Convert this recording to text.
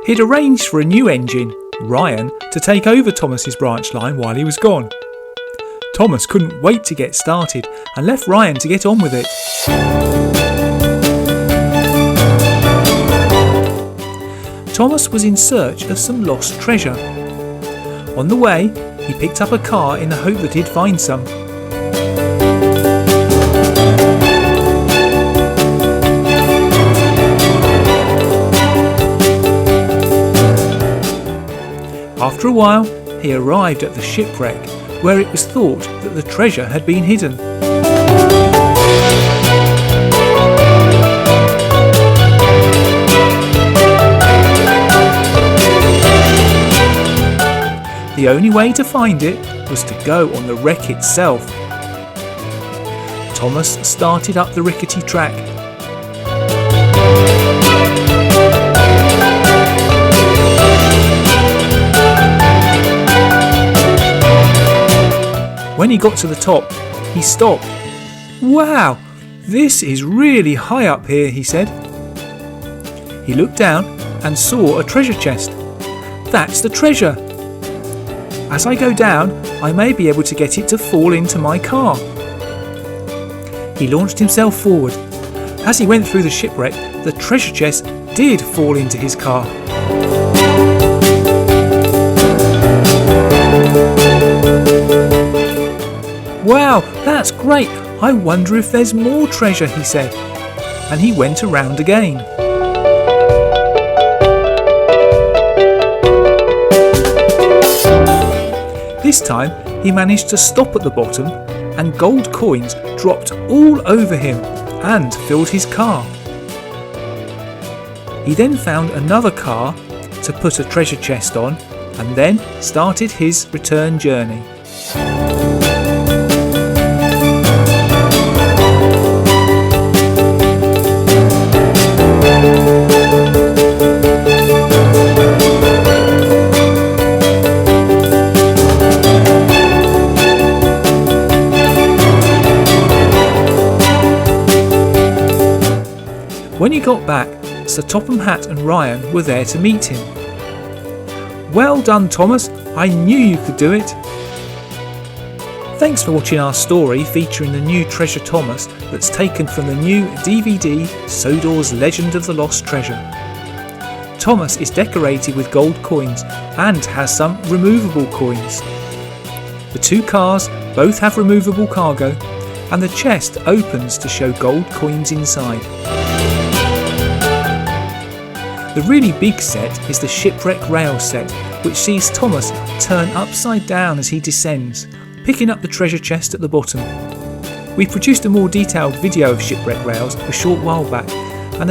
He'd arranged for a new engine, Ryan, to take over Thomas's branch line while he was gone. Thomas couldn't wait to get started and left Ryan to get on with it. Thomas was in search of some lost treasure. On the way, he picked up a car in the hope that he'd find some. After a while, he arrived at the shipwreck, where it was thought that the treasure had been hidden. The only way to find it was to go on the wreck itself. Thomas started up the rickety track. When he got to the top, he stopped. "Wow, this is really high up here," he said. He looked down and saw a treasure chest. "That's the treasure. As I go down, I may be able to get it to fall into my car." He launched himself forward. As he went through the shipwreck, the treasure chest did fall into his car. "Wow, that's great. I wonder if there's more treasure," he said, and he went around again. This time he managed to stop at the bottom, and gold coins dropped all over him and filled his car. He then found another car to put a treasure chest on, and then started his return journey. When he got back, Sir Topham Hatt and Ryan were there to meet him. "Well done, Thomas. I knew you could do it." Thanks for watching our story featuring the new Treasure Thomas that's taken from the new DVD Sodor's Legend of the Lost Treasure. Thomas is decorated with gold coins and has some removable coins. The two cars both have removable cargo, and the chest opens to show gold coins inside. The really big set is the shipwreck rail set, which sees Thomas turn upside down as he descends, picking up the treasure chest at the bottom. We produced a more detailed video of shipwreck rails a short while back,